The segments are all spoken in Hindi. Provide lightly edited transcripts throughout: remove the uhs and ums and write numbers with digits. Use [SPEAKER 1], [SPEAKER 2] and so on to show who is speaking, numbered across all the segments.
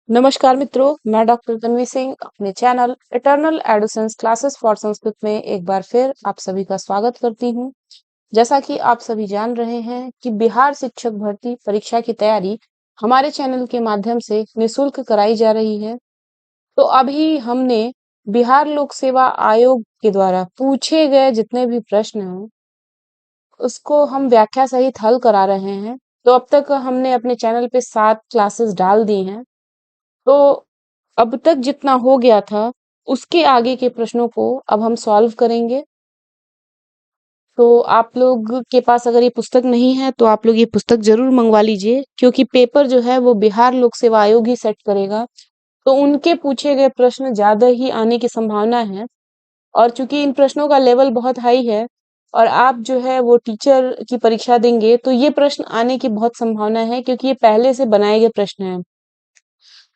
[SPEAKER 1] नमस्कार मित्रों, मैं डॉक्टर तन्वी सिंह अपने channel eternal adolescence classes for Sanskrit में एक बार फिर आप सभी का स्वागत करती हूँ। जैसा कि आप सभी जान रहे हैं कि बिहार शिक्षक भर्ती परीक्षा की तैयारी हमारे चैनल के माध्यम से निशुल्क कराई जा रही है। तो अभी हमने बिहार लोक सेवा आयोग के द्वारा पूछे गए जितने भी प्रश्न हैं उसको हम व्याख्या सहित हल करा रहे हैं। तो अब तक हमने अपने चैनल पे 7 क्लासेस डाल दी हैं। तो अब तक जितना हो गया था उसके आगे के प्रश्नों को अब हम सॉल्व करेंगे। तो आप लोग के पास अगर ये पुस्तक नहीं है तो आप लोग ये पुस्तक जरूर मंगवा लीजिए, क्योंकि पेपर जो है वो बिहार लोक सेवा आयोग ही सेट करेगा। तो उनके पूछे गए प्रश्न ज्यादा ही आने की संभावना है, और चूंकि इन प्रश्नों का लेवल बहुत हाई है और आप जो है वो टीचर की परीक्षा देंगे, तो ये प्रश्न आने की बहुत संभावना है, क्योंकि ये पहले से बनाए गए प्रश्न हैं।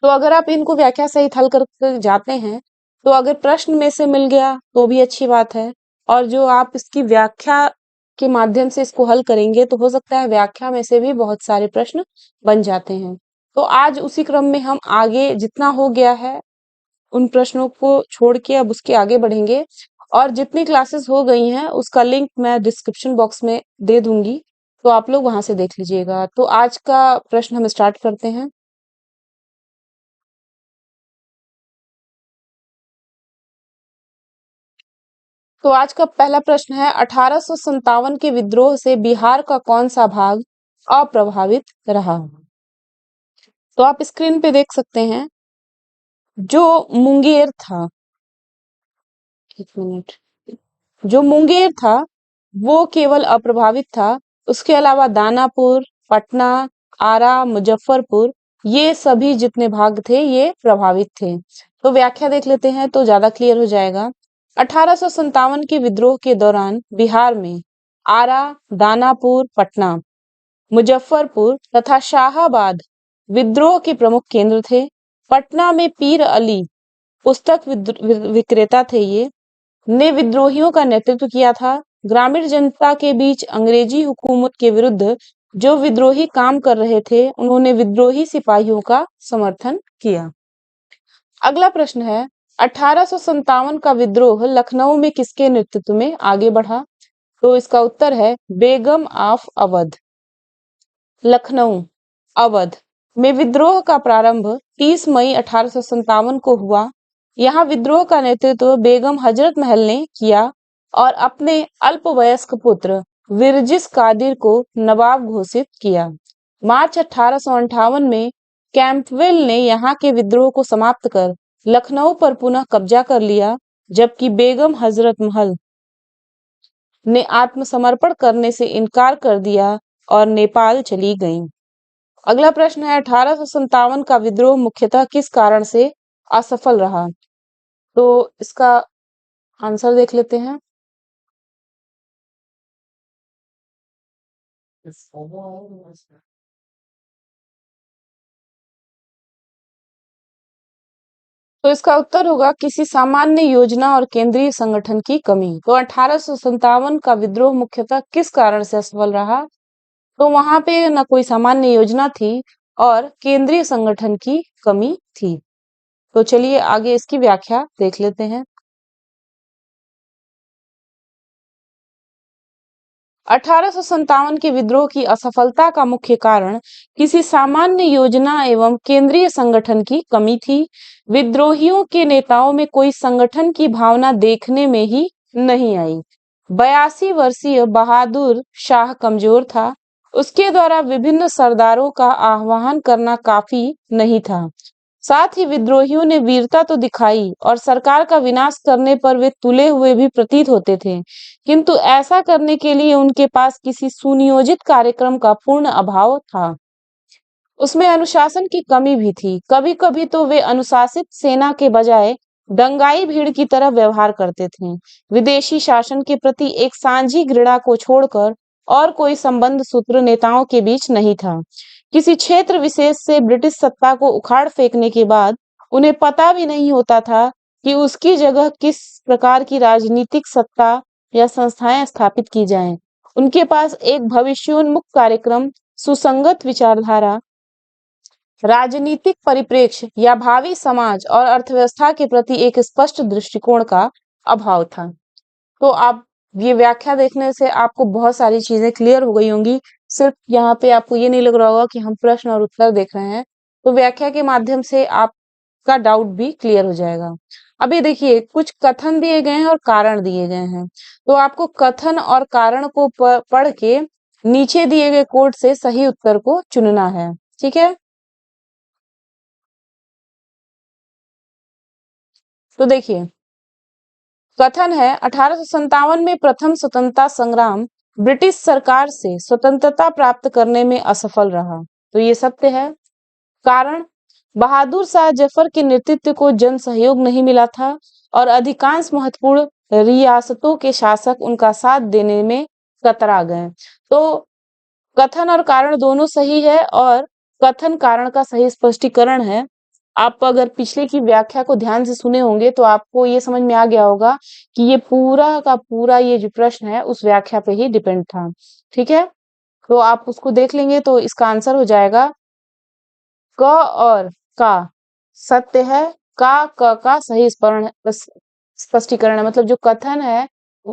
[SPEAKER 1] तो अगर आप इनको व्याख्या सहित हल कर जाते हैं तो अगर प्रश्न में से मिल गया तो भी अच्छी बात है, और जो आप इसकी व्याख्या के माध्यम से इसको हल करेंगे तो हो सकता है व्याख्या में से भी बहुत सारे प्रश्न बन जाते हैं। तो आज उसी क्रम में हम आगे जितना हो गया है उन प्रश्नों को छोड़ के अब उसके आगे बढ़ेंगे, और जितनी क्लासेस हो गई हैं उसका लिंक मैं डिस्क्रिप्शन बॉक्स में दे दूंगी, तो आप लोग वहां से देख लीजिएगा। तो आज का प्रश्न हम स्टार्ट करते हैं। तो आज का पहला प्रश्न है, 1857 के विद्रोह से बिहार का कौन सा भाग अप्रभावित रहा? तो आप स्क्रीन पे देख सकते हैं, जो मुंगेर था, एक मिनट, जो मुंगेर था वो केवल अप्रभावित था। उसके अलावा दानापुर, पटना, आरा, मुजफ्फरपुर, ये सभी जितने भाग थे ये प्रभावित थे। तो व्याख्या देख लेते हैं तो ज्यादा क्लियर हो जाएगा। 1857 के विद्रोह के दौरान बिहार में आरा, दानापुर, पटना, मुजफ्फरपुर तथा शाहाबाद विद्रोह के प्रमुख केंद्र थे। पटना में पीर अली पुस्तक विक्रेता थे, ये ने विद्रोहियों का नेतृत्व किया था। ग्रामीण जनता के बीच अंग्रेजी हुकूमत के विरुद्ध जो विद्रोही काम कर रहे थे उन्होंने विद्रोही सिपाहियों का समर्थन किया। अगला प्रश्न है, 1857 का विद्रोह लखनऊ में किसके नेतृत्व में आगे बढ़ा? तो इसका उत्तर है बेगम ऑफ अवध। लखनऊ, अवध में विद्रोह का प्रारंभ 30 मई 1857 को हुआ। यहाँ विद्रोह का नेतृत्व बेगम हजरत महल ने किया और अपने अल्पवयस्क पुत्र विरजिस कादिर को नवाब घोषित किया। मार्च 1858 में कैंपवेल ने यहाँ के विद्रोह को समाप्त कर लखनऊ पर पुनः कब्जा कर लिया, जबकि बेगम हजरत महल ने आत्मसमर्पण करने से इनकार कर दिया और नेपाल चली गईं। अगला प्रश्न है, 1857 का विद्रोह मुख्यतः किस कारण से असफल रहा? तो इसका आंसर देख लेते हैं। तो इसका उत्तर होगा किसी सामान्य योजना और केंद्रीय संगठन की कमी। तो 1857 का विद्रोह मुख्यतः किस कारण से असफल रहा? तो वहां पे न कोई सामान्य योजना थी और केंद्रीय संगठन की कमी थी। तो चलिए आगे इसकी व्याख्या देख लेते हैं। 1857 के विद्रोह की असफलता का मुख्य कारण किसी सामान्य योजना एवं केंद्रीय संगठन की कमी थी। विद्रोहियों के नेताओं में कोई संगठन की भावना देखने में ही नहीं आई। 82 वर्षीय बहादुर शाह कमजोर था। उसके द्वारा विभिन्न सरदारों का आह्वान करना काफी नहीं था। साथ ही विद्रोहियों ने वीरता तो दिखाई और सरकार का विनाश करने पर वे तुले हुए भी प्रतीत होते थे, किंतु ऐसा करने के लिए उनके पास किसी सुनियोजित कार्यक्रम का पूर्ण अभाव था। उसमें अनुशासन की कमी भी थी। कभी कभी तो वे अनुशासित सेना के बजाय दंगाई भीड़ की तरह व्यवहार करते थे। विदेशी शासन के प्रति एक सांझी घृणा को छोड़कर और कोई संबंध सूत्र नेताओं के बीच नहीं था। किसी क्षेत्र विशेष से ब्रिटिश सत्ता को उखाड़ फेंकने के बाद उन्हें पता भी नहीं होता था कि उसकी जगह किस प्रकार की राजनीतिक सत्ता या संस्थाएं स्थापित की जाएं। उनके पास एक भविष्योन्मुख कार्यक्रम, सुसंगत विचारधारा राजनीतिक परिप्रेक्ष्य या भावी समाज और अर्थव्यवस्था के प्रति एक स्पष्ट दृष्टिकोण का अभाव था। तो आप ये व्याख्या देखने से आपको बहुत सारी चीजें क्लियर हो गई होंगी। सिर्फ यहाँ पे आपको ये नहीं लग रहा होगा कि हम प्रश्न और उत्तर देख रहे हैं। तो व्याख्या के माध्यम से आपका डाउट भी क्लियर हो जाएगा। अभी देखिए, कुछ कथन दिए गए हैं और कारण दिए गए हैं। तो आपको कथन और कारण को पढ़ के नीचे दिए गए कोड से सही उत्तर को चुनना है। ठीक है, तो देखिए, कथन है 1857 में प्रथम स्वतंत्रता संग्राम ब्रिटिश सरकार से स्वतंत्रता प्राप्त करने में असफल रहा। तो ये सत्य है। कारण, बहादुर शाह जफर के नेतृत्व को जन सहयोग नहीं मिला था और अधिकांश महत्वपूर्ण रियासतों के शासक उनका साथ देने में कतरा गए। तो कथन और कारण दोनों सही है और कथन कारण का सही स्पष्टीकरण है। आप अगर पिछले की व्याख्या को ध्यान से सुने होंगे तो आपको ये समझ में आ गया होगा कि ये पूरा का पूरा ये जो प्रश्न है उस व्याख्या पे ही डिपेंड था। ठीक है, तो आप उसको देख लेंगे तो इसका आंसर हो जाएगा क और का सत्य है। का सही स्पष्टीकरण है, मतलब जो कथन है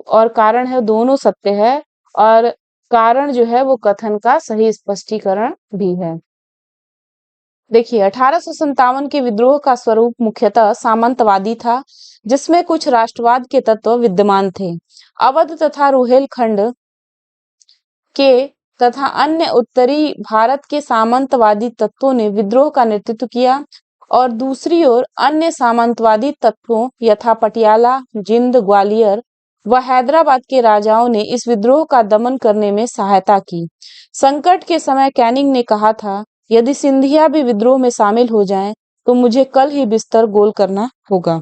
[SPEAKER 1] और कारण है दोनों सत्य है और कारण जो है वो कथन का सही स्पष्टीकरण भी है। देखिए, 1857 के विद्रोह का स्वरूप मुख्यतः सामंतवादी था, जिसमें कुछ राष्ट्रवाद के तत्व विद्यमान थे। अवध तथा रुहेलखंड के तथा अन्य उत्तरी भारत के सामंतवादी तत्वों ने विद्रोह का नेतृत्व किया और दूसरी ओर अन्य सामंतवादी तत्वों यथा पटियाला, जिंद, ग्वालियर व हैदराबाद के राजाओं ने इस विद्रोह का दमन करने में सहायता की। संकट के समय कैनिंग ने कहा था, यदि सिंधिया भी विद्रोह में शामिल हो जाएं, तो मुझे कल ही बिस्तर गोल करना होगा।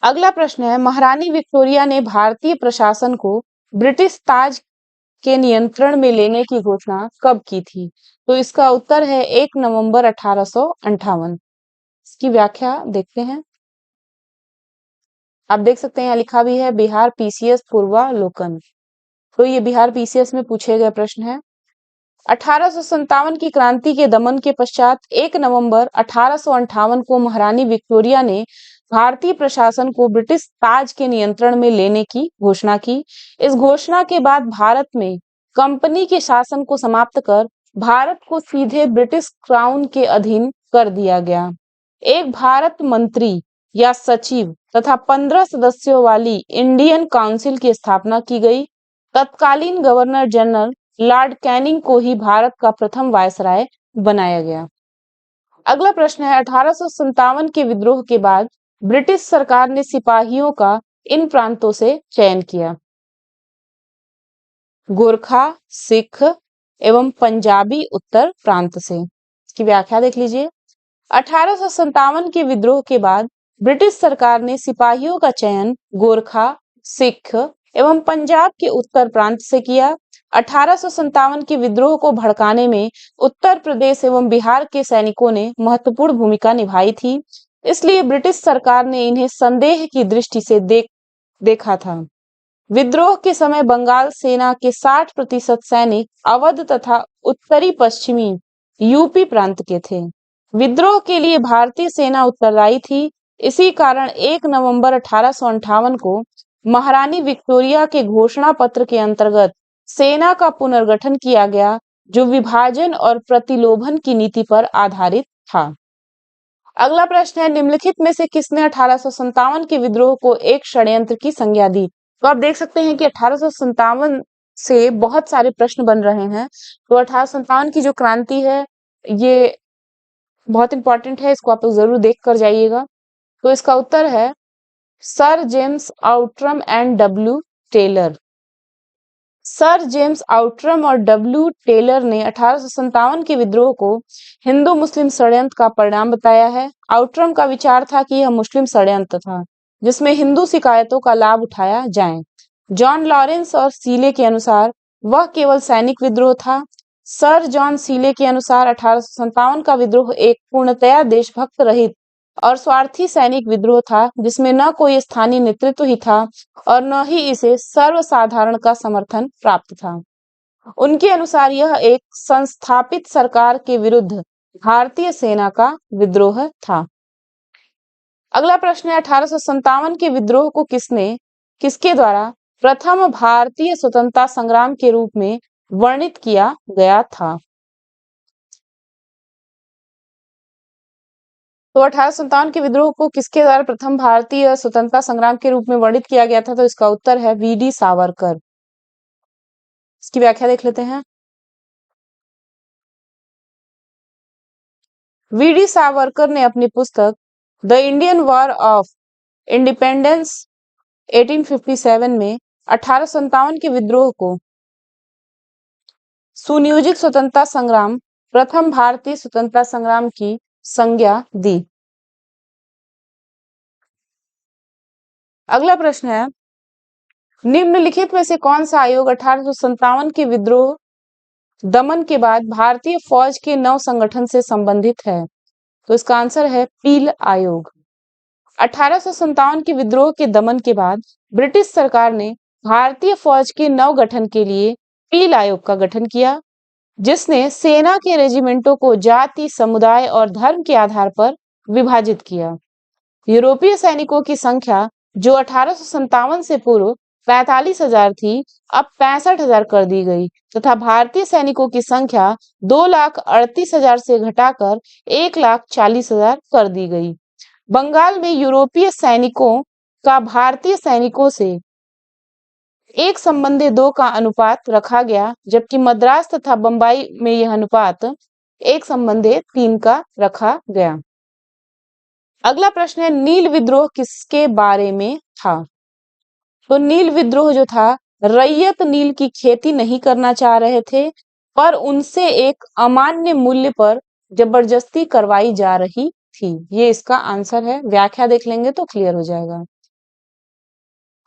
[SPEAKER 1] अगला प्रश्न है, महारानी विक्टोरिया ने भारतीय प्रशासन को ब्रिटिश ताज के नियंत्रण में लेने की घोषणा कब की थी? तो इसका उत्तर है 1 नवंबर 1858। इसकी व्याख्या देखते हैं। आप देख सकते हैं यहाँ लिखा भी है बिहार पीसीएस पूर्वालोकन। तो ये बिहार पीसीएस में पूछे गए प्रश्न है। 1857 की क्रांति के दमन के पश्चात 1 नवंबर 1858 को महारानी विक्टोरिया ने भारतीय प्रशासन को ब्रिटिश ताज के नियंत्रण में लेने की घोषणा की। इस घोषणा के बाद भारत में कंपनी के शासन को समाप्त कर भारत को सीधे ब्रिटिश क्राउन के अधीन कर दिया गया। एक भारत मंत्री या सचिव तथा 15 सदस्यों वाली इंडियन काउंसिल की स्थापना की गई। तत्कालीन गवर्नर जनरल लॉर्ड कैनिंग को ही भारत का प्रथम वायसराय बनाया गया। अगला प्रश्न है, 1857 के विद्रोह के बाद ब्रिटिश सरकार ने सिपाहियों का इन प्रांतों से चयन किया। गोरखा, सिख एवं पंजाबी उत्तर प्रांत से। इसकी व्याख्या देख लीजिए। 1857 के विद्रोह के बाद ब्रिटिश सरकार ने सिपाहियों का चयन गोरखा, सिख एवं पंजाब के उत्तर प्रांत से किया। 1857 के विद्रोह को भड़काने में उत्तर प्रदेश एवं बिहार के सैनिकों ने महत्वपूर्ण भूमिका निभाई थी, इसलिए ब्रिटिश सरकार ने इन्हें संदेह की दृष्टि से देखा था। विद्रोह के समय बंगाल सेना के 60% सैनिक अवध तथा उत्तरी पश्चिमी यूपी प्रांत के थे। विद्रोह के लिए भारतीय सेना उत्तरदायी थी। इसी कारण 1 नवंबर 1858 को महारानी विक्टोरिया के घोषणा पत्र के अंतर्गत सेना का पुनर्गठन किया गया, जो विभाजन और प्रतिलोभन की नीति पर आधारित था। अगला प्रश्न है, निम्नलिखित में से किसने 1857 के विद्रोह को एक षड्यंत्र की संज्ञा दी? तो आप देख सकते हैं कि 1857 से बहुत सारे प्रश्न बन रहे हैं। तो 1857 की जो क्रांति है ये बहुत इंपॉर्टेंट है, इसको आप लोग जरूर देख कर जाइएगा। तो इसका उत्तर है sir James Outram and W Taylor. Sir James Outram और डब्ल्यू टेलर ने 1857 के विद्रोह को हिंदू मुस्लिम षड्यंत्र का परिणाम बताया है। आउट्रम का विचार था कि यह मुस्लिम षड्यंत्र था जिसमें हिंदू शिकायतों का लाभ उठाया जाए। जॉन लॉरेंस और सीले के अनुसार वह केवल सैनिक विद्रोह था। सर जॉन सीले के अनुसार 1857 का विद्रोह एक पूर्णतया देशभक्त रहित और स्वार्थी सैनिक विद्रोह था, जिसमें न कोई स्थानीय नेतृत्व ही था और न ही इसे सर्वसाधारण का समर्थन प्राप्त था। उनके अनुसार यह एक संस्थापित सरकार के विरुद्ध भारतीय सेना का विद्रोह था। अगला प्रश्न है 1857 के विद्रोह को किसके द्वारा प्रथम भारतीय स्वतंत्रता संग्राम के रूप में वर्णित किया गया था? तो 1857 के विद्रोह को किसके द्वारा प्रथम भारतीय स्वतंत्रता संग्राम के रूप में वर्णित किया गया था? तो इसका उत्तर है वीडी सावरकर। इसकी व्याख्या देख लेते हैं। वीडी सावरकर ने अपनी पुस्तक the Indian war of independence 1857 में 1857 के विद्रोह को सुनियोजित स्वतंत्रता संग्राम, प्रथम भारतीय स्वतंत्रता संग्राम की संज्ञा दी। अगला प्रश्न है निम्नलिखित में से कौन सा आयोग 1857 के विद्रोह दमन के बाद भारतीय फौज के नव संगठन से संबंधित है? तो इसका आंसर है पील आयोग। 1857 के विद्रोह के दमन के बाद ब्रिटिश सरकार ने भारतीय फौज के नव गठन के लिए पील आयोग का गठन किया, जिसने सेना के रेजिमेंटों को जाति, समुदाय और धर्म के आधार पर विभाजित किया। यूरोपीय सैनिकों की संख्या जो 1857 से पूर्व 45,000 थी, अब 65,000 कर दी गई तथा भारतीय सैनिकों की संख्या 2,38,000 से घटाकर 1,40,000 कर दी गई। बंगाल में यूरोपीय सैनिकों का भारतीय सैनिकों से 1:2 का अनुपात रखा गया, जबकि मद्रास तथा बंबई में यह अनुपात 1:3 का रखा गया। अगला प्रश्न है नील विद्रोह किसके बारे में था? तो नील विद्रोह जो था, रैयत नील की खेती नहीं करना चाह रहे थे, पर उनसे एक अमान्य मूल्य पर जबरदस्ती करवाई जा रही थी। ये इसका आंसर है। व्याख्या देख लेंगे तो क्लियर हो जाएगा।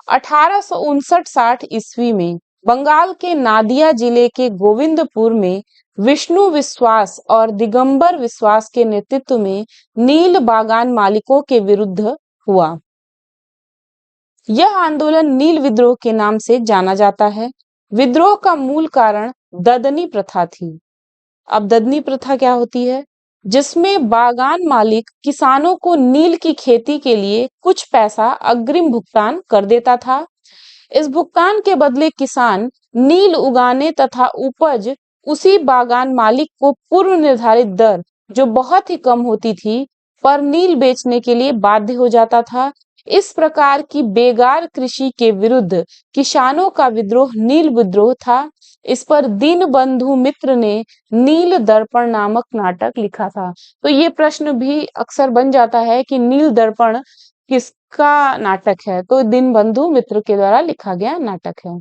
[SPEAKER 1] 1859-60 ईस्वी में बंगाल के नादिया जिले के गोविंदपुर में विष्णु विश्वास और दिगंबर विश्वास के नेतृत्व में नील बागान मालिकों के विरुद्ध हुआ। यह आंदोलन नील विद्रोह के नाम से जाना जाता है। विद्रोह का मूल कारण ददनी प्रथा थी। अब ददनी प्रथा क्या होती है? जिसमें बागान मालिक किसानों को नील की खेती के लिए कुछ पैसा अग्रिम भुगतान कर देता था। इस भुगतान के बदले किसान नील उगाने तथा उपज उसी बागान मालिक को पूर्व निर्धारित दर, जो बहुत ही कम होती थी, पर नील बेचने के लिए बाध्य हो जाता था। इस प्रकार की बेगार कृषि के विरुद्ध किसानों का विद्रोह नील विद्रोह था। इस पर दीनबंधु मित्र ने नील दर्पण नामक नाटक लिखा था। तो ये प्रश्न भी अक्सर बन जाता है कि नील दर्पण किसका नाटक है? तो दीनबंधु मित्र के द्वारा लिखा गया नाटक है।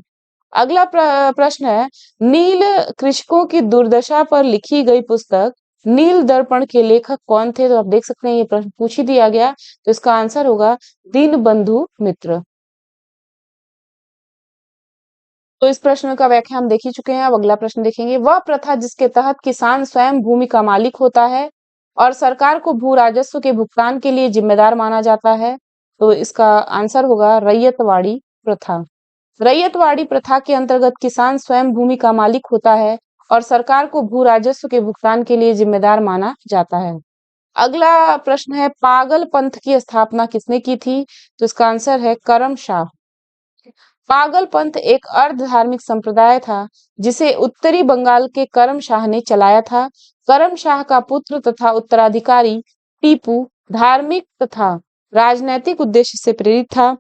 [SPEAKER 1] अगला प्रश्न है नील कृषकों की दुर्दशा पर लिखी गई पुस्तक नील दर्पण के लेखक कौन थे? तो आप देख सकते हैं ये प्रश्न पूछ ही दिया गया, तो इसका आंसर होगा दीनबंधु मित्र। तो इस प्रश्न का व्याख्या हम देख ही चुके हैं। अब अगला प्रश्न देखेंगे। वह प्रथा जिसके तहत किसान स्वयं भूमि का मालिक होता है और सरकार को भू राजस्व के भुगतान के लिए जिम्मेदार माना जाता है, तो इसका आंसर होगा रैयतवाड़ी प्रथा। रैयतवाड़ी प्रथा के अंतर्गत किसान स्वयं भूमि का मालिक होता है और सरकार को भू राजस्व के भुगतान के लिए जिम्मेदार माना जाता है। अगला प्रश्न है पागल पंथ की स्थापना किसने की थी? तो इसका आंसर है करम शाह। पागल पंथ एक अर्ध धार्मिक संप्रदाय था, जिसे उत्तरी बंगाल के करम शाह ने चलाया था। करम शाह का पुत्र तथा उत्तराधिकारी टीपू धार्मिक तथा राजनैतिक उद्देश्य से प्रेरित था।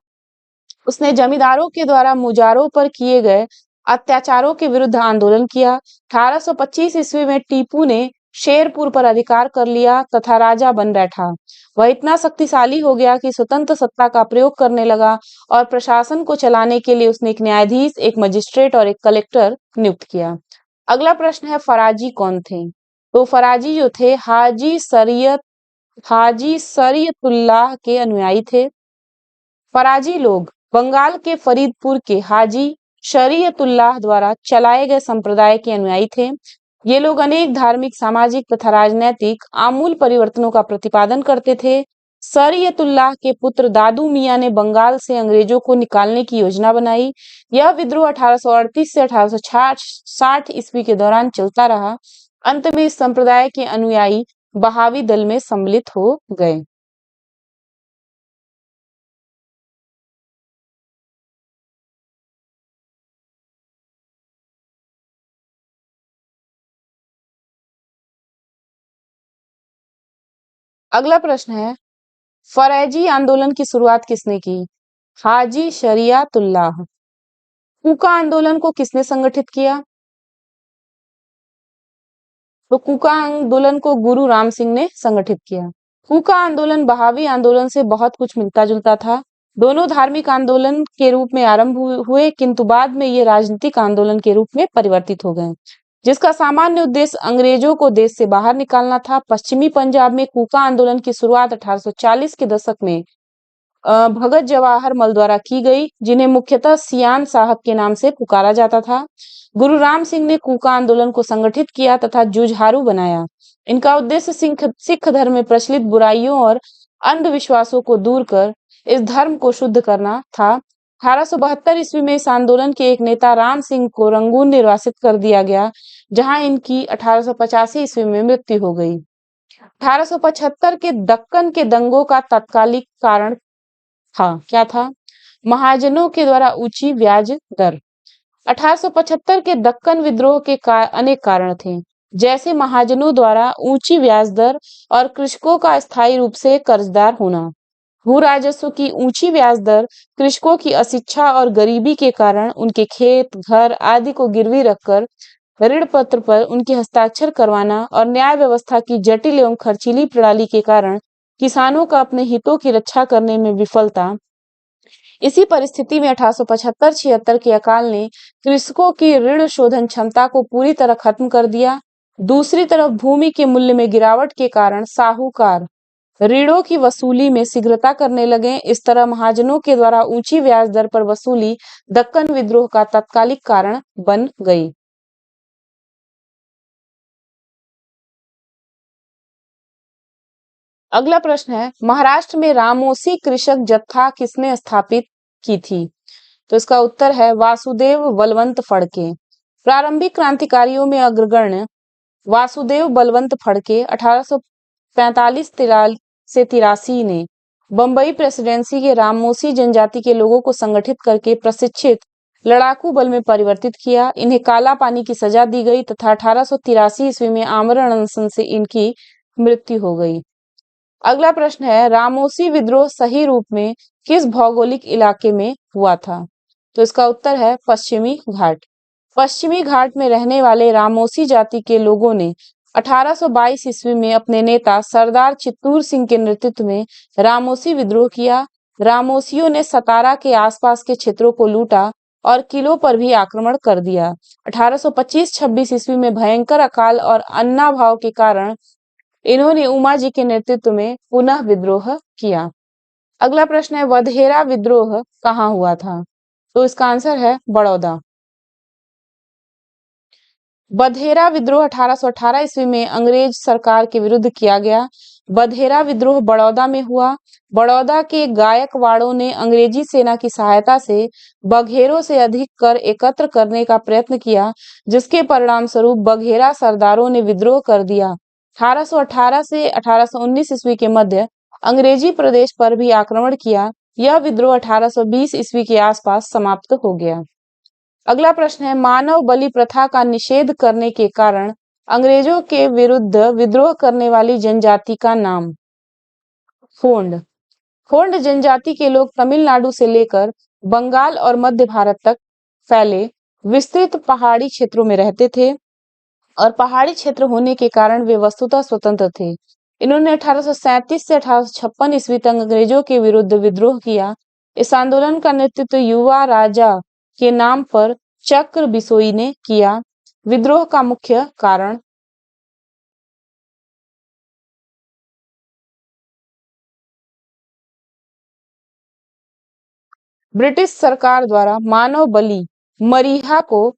[SPEAKER 1] उसने जमींदारों के द्वारा मुजारों पर किए गए अत्याचारों के विरुद्ध आंदोलन किया। 1825 ईस्वी में टीपू ने शेरपुर पर अधिकार कर लिया तथा राजा बन बैठा। वह इतना शक्तिशाली हो गया कि स्वतंत्र सत्ता का प्रयोग करने लगा और प्रशासन को चलाने के लिए उसने एक न्यायाधीश, एक मजिस्ट्रेट और एक कलेक्टर नियुक्त किया। अगला प्रश्न है फराजी कौन थे? तो फराजी जो थे हाजी शरीयतुल्लाह के अनुयायी थे। फराजी लोग बंगाल के फरीदपुर के हाजी शरीयतुल्लाह द्वारा चलाए गए संप्रदाय के अनुयायी थे। ये लोग अनेक धार्मिक, सामाजिक तथा राजनैतिक आमूल परिवर्तनों का प्रतिपादन करते थे। शरीयतुल्लाह के पुत्र दादू मियां ने बंगाल से अंग्रेजों को निकालने की योजना बनाई। यह विद्रोह 1838 से 1860 ईस्वी के दौरान चलता रहा। अंत में इस संप्रदाय के अनुयायी बहावी दल में सम्मिलित हो गए। अगला प्रश्न है, फरैजी आंदोलन की शुरुआत किसने की? हाजी शरियतुल्लाह। कूका आंदोलन को किसने संगठित किया? तो कूका आंदोलन को गुरु राम सिंह ने संगठित किया। कूका आंदोलन बहावी आंदोलन से बहुत कुछ मिलता जुलता था। दोनों धार्मिक आंदोलन के रूप में आरंभ हुए, किंतु बाद में ये राजनीतिक आंदोलन के रूप में परिवर्तित हो गए, जिसका सामान्य उद्देश्य अंग्रेजों को देश से बाहर निकालना था। पश्चिमी पंजाब में कूका आंदोलन की शुरुआत 1840 के दशक में भगत जवाहर मल द्वारा की गई, जिन्हें मुख्यतः सियान साहब के नाम से पुकारा जाता था। गुरु राम सिंह ने कूका आंदोलन को संगठित किया तथा जुझारू बनाया। इनका उद्देश्य सिख धर्म में प्रचलित बुराइयों और अंधविश्वासों को दूर कर इस धर्म को शुद्ध करना था। 1872 ईस्वी में इस आंदोलन के एक नेता राम सिंह को रंगून निर्वासित कर दिया गया, जहां इनकी 1885 ईस्वी में मृत्यु हो गई। 1875 के दक्कन के दंगों का तात्कालिक कारण क्या था? महाजनों के द्वारा ऊंची ब्याज दर। 1875 के दक्कन विद्रोह के अनेक कारण थे, जैसे महाजनों द्वारा ऊंची ब्याज दर और कृषकों का अस्थायी रूप से कर्जदार होना। भू राजस्व की ऊंची ब्याज दर, कृषकों की अशिक्षा और गरीबी के कारण उनके खेत, घर आदि को गिरवी रखकर ऋण पत्र पर उनके हस्ताक्षर करवाना और न्याय व्यवस्था की जटिल एवं खर्चीली प्रणाली के कारण किसानों का अपने हितों की रक्षा करने में विफलता। इसी परिस्थिति में 1875-76 के अकाल ने कृषकों की ऋण शोधन क्षमता को पूरी तरह खत्म कर दिया। दूसरी तरफ भूमि के मूल्य में गिरावट के कारण साहूकार ऋणों की वसूली में शीघ्रता करने लगे। इस तरह महाजनों के द्वारा ऊंची ब्याज दर पर वसूली दक्कन विद्रोह का तात्कालिक कारण बन गई। अगला प्रश्न है, महाराष्ट्र में रामोसी कृषक जत्था किसने स्थापित की थी? तो इसका उत्तर है वासुदेव बलवंत फड़के। प्रारंभिक क्रांतिकारियों में अग्रगण्य वासुदेव बलवंत फड़के 1845 से 83 ने बंबई प्रेसिडेंसी के रामोसी जनजाति के लोगों को संगठित करके प्रशिक्षित लड़ाकू बल में परिवर्तित किया। इन्हें काला पानी की सजा दी गई तथा 1883 ईस्वी में आमरण अनशन से इनकी मृत्यु हो गई। अगला प्रश्न है, रामोसी विद्रोह सही रूप में किस भौगोलिक इलाके में हुआ था? तो इसका उत्तर है पश्चिमी घाट। पश्चिमी घाट में रहने वाले रामोसी जाति के लोगों ने 1822 ईस्वी में अपने नेता सरदार चित्तूर सिंह के नेतृत्व में रामोसी विद्रोह किया। रामोसियों ने सतारा के आसपास के क्षेत्रों को लूटा और किलों पर भी आक्रमण कर दिया। 1825-26 ईस्वी में भयंकर अकाल और अन्नाभाव के कारण इन्होंने उमा जी के नेतृत्व में पुनः विद्रोह किया। अगला प्रश्न है, वधेरा विद्रोह कहाँ हुआ था? तो इसका आंसर है बड़ौदा। बधेरा विद्रोह 1818 ईस्वी में अंग्रेज सरकार के विरुद्ध किया गया। बधेरा विद्रोह बड़ौदा में हुआ। बड़ौदा के गायकवाड़ों ने अंग्रेजी सेना की सहायता से बघेरों से अधिक कर एकत्र करने का प्रयत्न किया, जिसके परिणाम स्वरूप बघेरा सरदारों ने विद्रोह कर दिया। 1818 से 1819 ईस्वी के मध्य अंग्रेजी प्रदेश पर भी आक्रमण किया। यह विद्रोह 1820 ईस्वी के आसपास समाप्त हो गया। अगला प्रश्न है, मानव बलि प्रथा का निषेध करने के कारण अंग्रेजों के विरुद्ध विद्रोह करने वाली जनजाति का नाम? होंड। होंड जनजाति के लोग तमिलनाडु से लेकर बंगाल और मध्य भारत तक फैले विस्तृत पहाड़ी क्षेत्रों में रहते थे और पहाड़ी क्षेत्र होने के कारण वे वस्तुतः स्वतंत्र थे। इन्होंने 1837 से 1856 ईस्वी तक अंग्रेजों के विरुद्ध विद्रोह किया। इस आंदोलन का नेतृत्व युवा राजा के नाम पर चक्र बिसोई ने किया। विद्रोह का मुख्य कारण ब्रिटिश सरकार द्वारा मानव बलि मरीहा को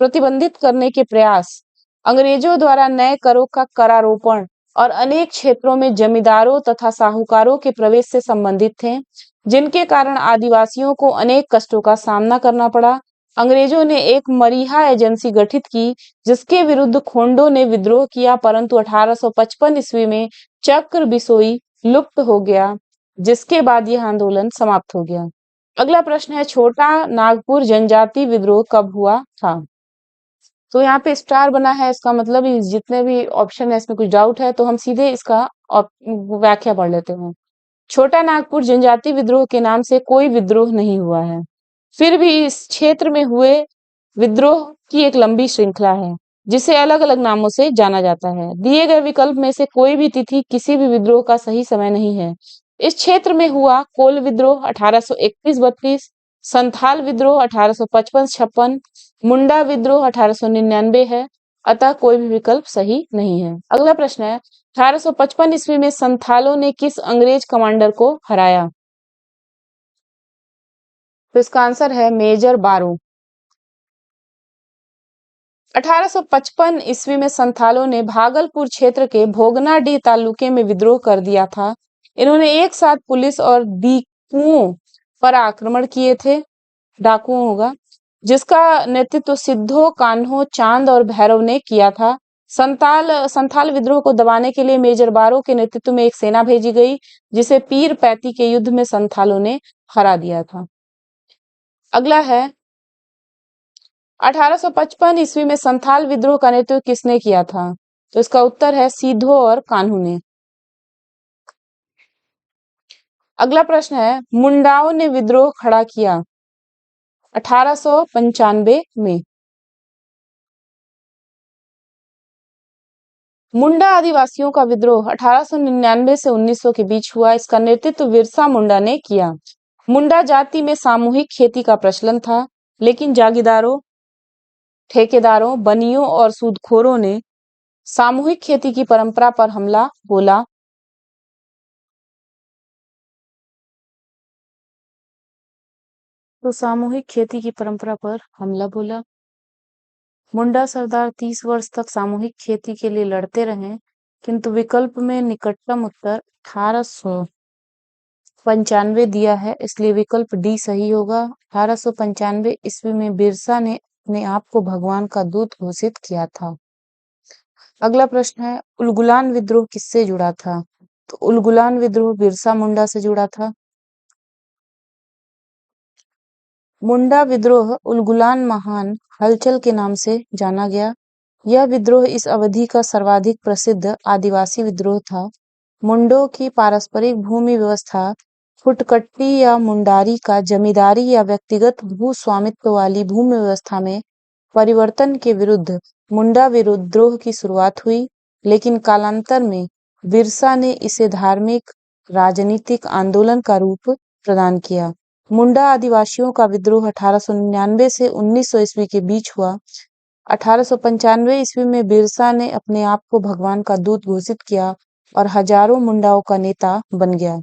[SPEAKER 1] प्रतिबंधित करने के प्रयास, अंग्रेजों द्वारा नए करों का करारोपण और अनेक क्षेत्रों में जमींदारों तथा साहूकारों के प्रवेश से संबंधित थे, जिनके कारण आदिवासियों को अनेक कष्टों का सामना करना पड़ा। अंग्रेजों ने एक मरीहा एजेंसी गठित की, जिसके विरुद्ध खोंडों ने विद्रोह किया, परंतु 1855 ईस्वी में चक्र बिसोई लुप्त हो गया, जिसके बाद यह आंदोलन समाप्त हो गया। अगला प्रश्न है, छोटा नागपुर जनजाति विद्रोह कब हुआ था? तो यहाँ पे स्टार बना है, इसका मतलब जितने भी ऑप्शन है इसमें कुछ डाउट है तो हम सीधे इसका व्याख्या पढ़ लेते हैं। छोटा नागपुर जनजाति विद्रोह के नाम से कोई विद्रोह नहीं हुआ है, फिर भी इस क्षेत्र में हुए विद्रोह की एक लंबी श्रृंखला है, जिसे अलग अलग नामों से जाना जाता है। दिए गए विकल्प में से कोई भी तिथि किसी भी विद्रोह का सही समय नहीं है। इस क्षेत्र में हुआ कोल विद्रोह 1831-32, संथाल विद्रोह 1855-56, मुंडा विद्रोह 1899 है, अतः कोई भी विकल्प सही नहीं है। अगला प्रश्न है, 1855 ईस्वी में संथालों ने किस अंग्रेज कमांडर को हराया? तो इसका आंसर है मेजर बारो। 1855 ईस्वी में संथालों ने भागलपुर क्षेत्र के भोगनाडीह तालुके में विद्रोह कर दिया था। इन्होंने एक साथ पुलिस और डाकुओं पर आक्रमण किए थे, डाकुओं होगा, जिसका नेतृत्व सिद्धो कान्हो चांद और भैरव ने किया था। संथाल विद्रोह को दबाने के लिए मेजर बारो के नेतृत्व में एक सेना भेजी गई, जिसे पीर पैती के युद्ध में संथालों ने हरा दिया था। अगला है, 1855 ईस्वी में संथाल विद्रोह का नेतृत्व किसने किया था? तो इसका उत्तर है सिद्धो और कान्हू ने। अगला प्रश्न है, मुंडाओं ने विद्रोह खड़ा किया 1895 में। मुंडा आदिवासियों का विद्रोह 1899 से 1900 के बीच हुआ। इसका नेतृत्व बिरसा मुंडा ने किया। मुंडा जाति में सामूहिक खेती का प्रचलन था, लेकिन जागीरदारों, ठेकेदारों, बनियों और सूदखोरों ने सामूहिक खेती की परंपरा पर हमला बोला। तो सामूहिक खेती की परंपरा पर हमला बोला। मुंडा सरदार 30 वर्ष तक सामूहिक खेती के लिए लड़ते रहे, किंतु विकल्प में निकटतम उत्तर 1895 दिया है, इसलिए विकल्प डी सही होगा। 1895 ईस्वी में बिरसा ने अपने आप को भगवान का दूत घोषित किया था। अगला प्रश्न है, उलगुलान विद्रोह किससे जुड़ा था? तो उलगुलान विद्रोह बिरसा मुंडा से जुड़ा था। मुंडा विद्रोह उलगुलान महान हलचल के नाम से जाना गया। यह विद्रोह इस अवधि का सर्वाधिक प्रसिद्ध आदिवासी विद्रोह था। मुंडों की पारस्परिक भूमि व्यवस्था फुटकट्टी या मुंडारी का जमींदारी या व्यक्तिगत भू स्वामित्व वाली भूमि व्यवस्था में परिवर्तन के विरुद्ध मुंडा विद्रोह की शुरुआत हुई, लेकिन कालांतर में बिरसा ने इसे धार्मिक राजनीतिक आंदोलन का रूप प्रदान किया। मुंडा आदिवासियों का विद्रोह 1899 से 1900 ईस्वी के बीच हुआ। 1895 ईस्वी में बिरसा ने अपने आप को भगवान का दूत घोषित किया और हजारों मुंडाओं का नेता बन गया।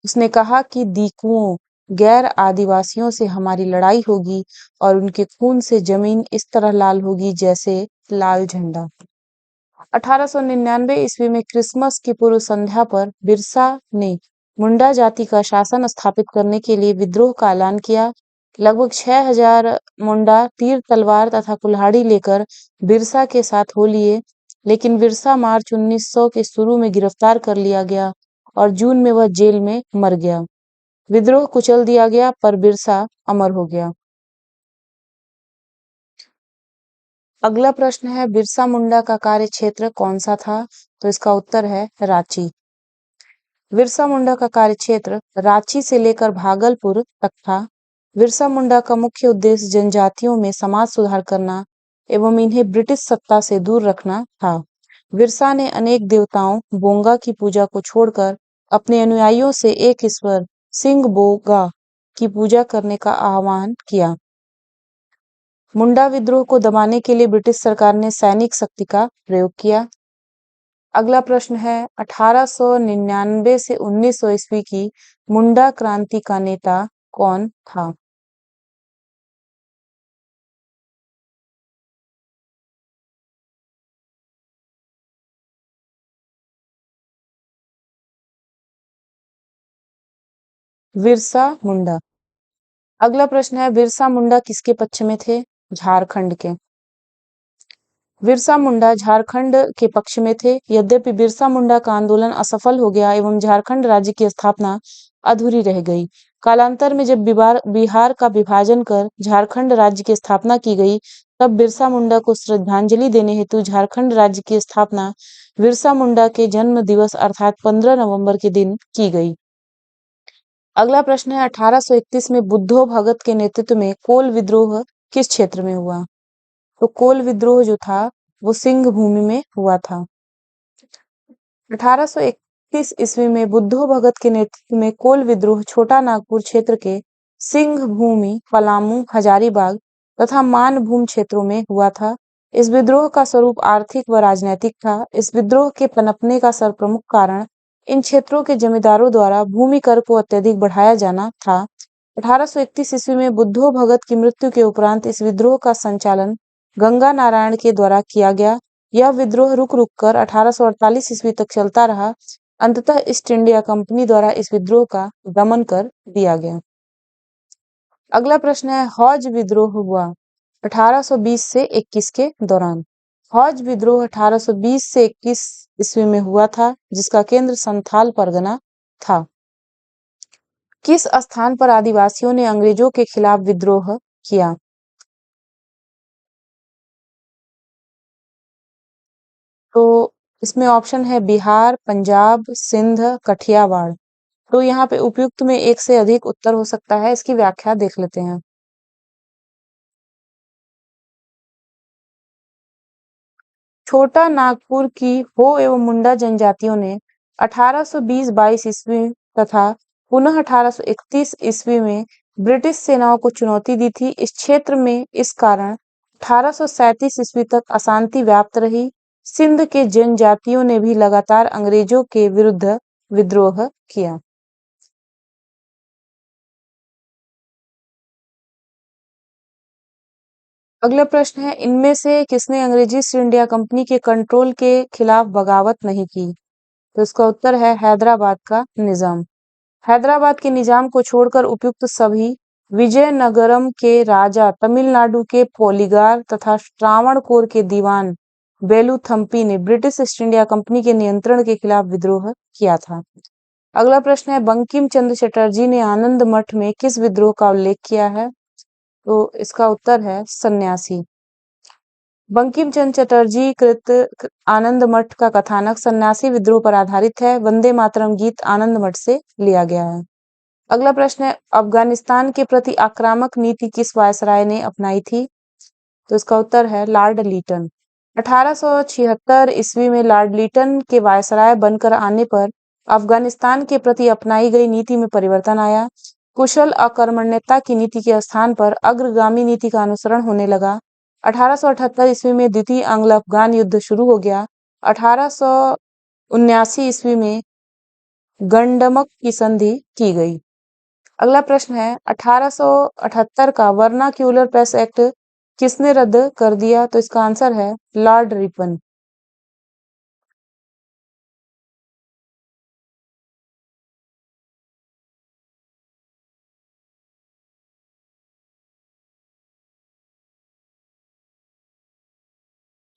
[SPEAKER 1] उसने कहा कि दीकुओं, गैर आदिवासियों से हमारी लड़ाई होगी और उनके खून से जमीन इस तरह लाल होगी जैसे लाल झंडा। 1899 ईस्वी में क्रिसमस की पूर्व संध्या पर बिरसा ने मुंडा जाति का शासन स्थापित करने के लिए विद्रोह का ऐलान किया। लगभग 6000 मुंडा तीर तलवार तथा कुल्हाड़ी लेकर बिरसा के साथ हो लिए, लेकिन बिरसा मार्च 1900 के शुरू में गिरफ्तार कर लिया गया और जून में वह जेल में मर गया। विद्रोह कुचल दिया गया पर बिरसा अमर हो गया। अगला प्रश्न है, बिरसा मुंडा का कार्य क्षेत्र कौन सा था? तो इसका उत्तर है रांची। बिरसा मुंडा का कार्य क्षेत्र रांची से लेकर भागलपुर तक था। बिरसा मुंडा का मुख्य उद्देश्य जनजातियों में समाज सुधार करना एवं इन्हें ब्रिटिश सत्ता से दूर रखना था। बिरसा ने अनेक देवताओं बोंगा की पूजा को छोड़कर अपने अनुयायियों से एक ईश्वर सिंह बोगा की पूजा करने का आह्वान किया। मुंडा विद्रोह को दबाने के लिए ब्रिटिश सरकार ने सैनिक शक्ति का प्रयोग किया। अगला प्रश्न है, 1899 से 1900 ईस्वी की मुंडा क्रांति का नेता कौन था? बिरसा मुंडा। अगला प्रश्न है, बिरसा मुंडा किसके पक्ष में थे? झारखंड के। बिरसा मुंडा झारखंड के पक्ष में थे। यद्यपि बिरसा मुंडा का आंदोलन असफल हो गया एवं झारखंड राज्य की स्थापना अधूरी रह गई। कालांतर में जब बिहार का विभाजन कर झारखंड राज्य की स्थापना की गई, तब बिरसा मुंडा को श्रद्धांजलि देने हेतु झारखंड राज्य की स्थापना बिरसा मुंडा के जन्म दिवस अर्थात 15 नवंबर के दिन की गई। अगला प्रश्न है, 1831 में बुद्धो भगत के नेतृत्व में कोल विद्रोह किस क्षेत्र में हुआ? तो कोल विद्रोह जो था वो सिंह भूमि में हुआ था। 1831 ईस्वी में बुद्धो भगत के नेतृत्व में कोल विद्रोह छोटा नागपुर क्षेत्र के सिंह भूमि, पलामू, हजारीबाग तथा मानभूम क्षेत्रों में हुआ था। इस विद्रोह का स्वरूप आर्थिक व राजनैतिक था। इस विद्रोह के पनपने का सर्वप्रमुख कारण इन क्षेत्रों के जमींदारों द्वारा भूमि कर को अत्यधिक बढ़ाया जाना था। 1831 ईस्वी में बुद्धो भगत की मृत्यु के उपरांत इस विद्रोह का संचालन गंगा नारायण के द्वारा किया गया। यह विद्रोह रुक रुक कर 1848 ईस्वी तक चलता रहा। अंततः ईस्ट इंडिया कंपनी द्वारा इस विद्रोह का दमन कर दिया गया। अगला प्रश्न है, हौज विद्रोह हुआ 1820 से 21 के दौरान। हौज विद्रोह 1820 से 21 ईस्वी में हुआ था, जिसका केंद्र संथाल परगना था। किस स्थान पर आदिवासियों ने अंग्रेजों के खिलाफ विद्रोह किया? तो इसमें ऑप्शन है बिहार, पंजाब, सिंध, कठियावाड़। तो यहाँ पे उपयुक्त में एक से अधिक उत्तर हो सकता है। इसकी व्याख्या देख लेते हैं। छोटा नागपुर की हो एवं मुंडा जनजातियों ने 1820-22 ईस्वी तथा पुनः 1831 ईस्वी में ब्रिटिश सेनाओं को चुनौती दी थी। इस क्षेत्र में इस कारण 1837 ईस्वी तक अशांति व्याप्त रही। सिंध के जनजातियों ने भी लगातार अंग्रेजों के विरुद्ध विद्रोह किया। अगला प्रश्न है, इनमें से किसने अंग्रेजी ईस्ट इंडिया कंपनी के कंट्रोल के खिलाफ बगावत नहीं की? तो इसका उत्तर है हैदराबाद का निजाम। हैदराबाद के निजाम को छोड़कर उपयुक्त सभी विजयनगरम के राजा, तमिलनाडु के पोलिगार तथा त्रावणकोर के दीवान बेलूथम्पी ने ब्रिटिश ईस्ट इंडिया कंपनी के नियंत्रण के खिलाफ विद्रोह किया था। अगला प्रश्न है, बंकिम चंद्र चटर्जी ने आनंद मठ में किस विद्रोह का उल्लेख किया है? तो इसका उत्तर है सन्यासी। बंकिम चंद्र चटर्जी कृत आनंद मठ का कथानक सन्यासी विद्रोह पर आधारित है। वंदे मातरम गीत आनंद मठ से लिया गया है। अगला प्रश्न है, अफगानिस्तान के प्रति आक्रामक नीति किस वायसराय ने अपनाई थी? तो इसका उत्तर है लॉर्ड लीटन। 1876 ईस्वी में लॉर्ड लीटन के वायसराय बनकर आने पर अफगानिस्तान के प्रति अपनाई गई नीति में परिवर्तन आया। कुशल अकर्मण्यता की नीति के स्थान पर अग्रगामी नीति का अनुसरण होने लगा। 1878 ईस्वी में द्वितीय अंग्ल अफगान युद्ध शुरू हो गया। 1879 ईस्वी में गंडमक की संधि की गई। अगला प्रश्न है, 1878 का वर्नाक्यूलर प्रेस एक्ट किसने रद्द कर दिया? तो इसका आंसर है लॉर्ड रिपन।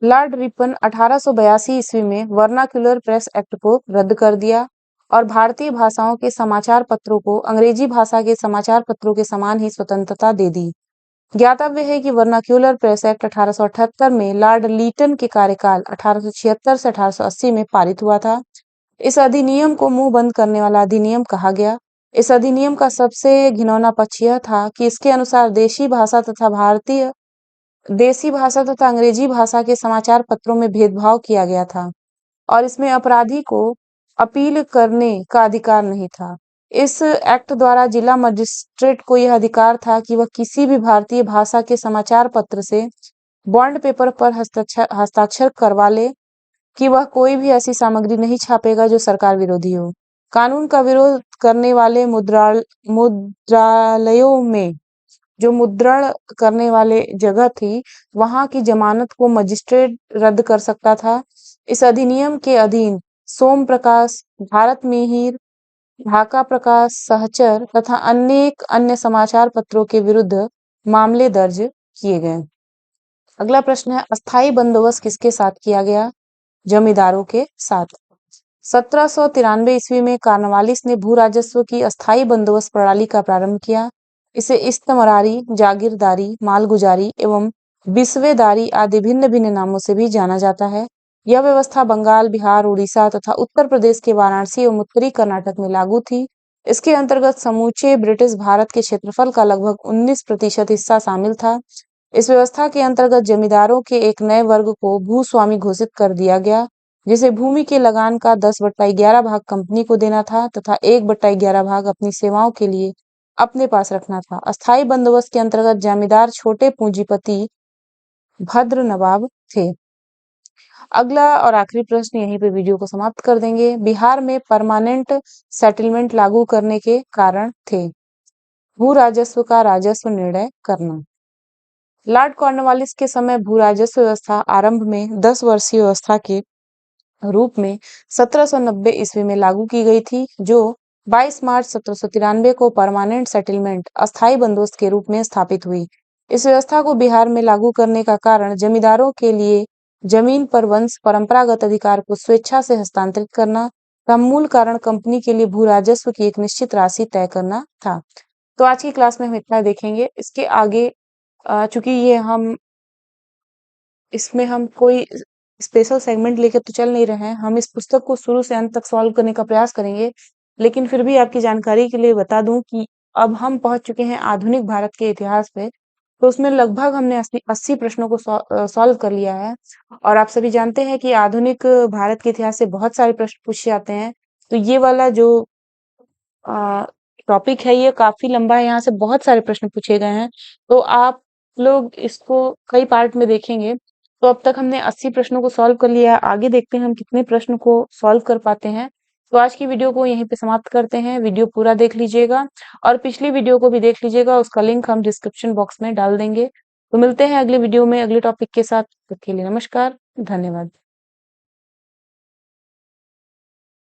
[SPEAKER 1] लॉर्ड रिपन 1882 ईस्वी में वर्नाक्यूलर प्रेस एक्ट को रद्द कर दिया और भारतीय भाषाओं के समाचार पत्रों को अंग्रेजी भाषा के समाचार पत्रों के समान ही स्वतंत्रता दे दी। ज्ञातव्य है कि वर्नाक्यूलर प्रेस एक्ट 1878 में लॉर्ड लीटन के कार्यकाल 1876 से 1880 में पारित हुआ था। इस अधिनियम को मुंह बंद करने वाला अधिनियम कहा गया। इस अधिनियम का सबसे घिनौना पक्ष यह था कि इसके अनुसार देसी भाषा तथा अंग्रेजी भाषा के समाचार पत्रों में भेदभाव किया गया था और इसमें अपराधी को अपील करने का अधिकार नहीं था। इस एक्ट द्वारा जिला मजिस्ट्रेट को यह अधिकार था कि वह किसी भी भारतीय भाषा के समाचार पत्र से बॉन्ड पेपर पर हस्ताक्षर करवा ले कि वह कोई भी ऐसी सामग्री नहीं छापेगा जो सरकार विरोधी हो। कानून का विरोध करने वाले मुद्रालयों में जो मुद्रण करने वाले जगह थी, वहां की जमानत को मजिस्ट्रेट रद्द कर सकता था। इस अधिनियम के अधीन सोम प्रकाश, भारत मिहिर, ढाका प्रकाश, सहचर तथा अनेक अन्य समाचार पत्रों के विरुद्ध मामले दर्ज किए गए। अगला प्रश्न है, अस्थाई बंदोबस्त किसके साथ किया गया? जमींदारों के साथ। 1793 ईस्वी में कार्नवालिस ने भू राजस्व की अस्थाई बंदोबस्त प्रणाली का प्रारंभ किया। इसे इस्तमरारी, जागीरदारी, मालगुजारी एवं बिस्वेदारी आदि भिन्न भिन्न नामों से भी जाना जाता है। यह व्यवस्था बंगाल, बिहार, उड़ीसा तथा उत्तर प्रदेश के वाराणसी एवं उत्तरी कर्नाटक में लागू थी। इसके अंतर्गत समूचे ब्रिटिश भारत के क्षेत्रफल का लगभग 19% हिस्सा शामिल था। इस व्यवस्था के अंतर्गत जमींदारों के एक नए वर्ग को भूस्वामी घोषित कर दिया गया, जिसे भूमि के लगान का 10/11 भाग कंपनी को देना था तथा 1/11 भाग अपनी सेवाओं के लिए अपने पास रखना था। अस्थाई बंदोबस्त के अंतर्गत जमींदार छोटे पूंजीपति भद्र नवाब थे। अगला और आखिरी प्रश्न, यहीं पे वीडियो को समाप्त कर देंगे। बिहार में परमानेंट सेटलमेंट लागू करने के कारण थे। भू राजस्व का राजस्व निर्णय करना। लॉर्ड कॉर्नवालिस के समय भू राजस्व व्यवस्था आरंभ में 10 वर्षीय व्यवस्था के रूप में 1790 ईस्वी में लागू की गई थी, जो 22 मार्च 1793 को परमानेंट सेटलमेंट अस्थाई बंदोबस्त के रूप में स्थापित हुई। इस व्यवस्था को बिहार में लागू करने का कारण जमींदारों के लिए जमीन पर वंश परंपरागत अधिकार को स्वेच्छा से हस्तांतरित करना का मूल कारण कंपनी के लिए भू राजस्व की एक निश्चित राशि तय करना था। तो आज की क्लास में हम इतना देखेंगे। इसके आगे चूंकि ये इसमें हम कोई स्पेशल सेगमेंट लेके तो चल नहीं रहे हैं, हम इस पुस्तक को शुरू से अंत तक सॉल्व करने का प्रयास करेंगे। लेकिन फिर भी आपकी जानकारी के लिए बता दूं कि अब हम पहुंच चुके हैं आधुनिक भारत के इतिहास पे। तो उसमें लगभग हमने 80 प्रश्नों को सॉल्व कर लिया है। और आप सभी जानते हैं कि आधुनिक भारत के इतिहास से बहुत सारे प्रश्न पूछे जाते हैं। तो ये वाला जो टॉपिक है ये काफी लंबा है, यहाँ से बहुत सारे प्रश्न पूछे गए हैं। तो आप लोग इसको कई पार्ट में देखेंगे। तो अब तक हमने 80 प्रश्नों को सॉल्व कर लिया है। आगे देखते हैं हम कितने प्रश्न को सॉल्व कर पाते हैं। तो आज की वीडियो को यहीं पे समाप्त करते हैं। वीडियो पूरा देख लीजिएगा और पिछली वीडियो को भी देख लीजिएगा, उसका लिंक हम डिस्क्रिप्शन बॉक्स में डाल देंगे। तो मिलते हैं अगली वीडियो में अगले टॉपिक के साथ। तब तक के लिए नमस्कार, धन्यवाद।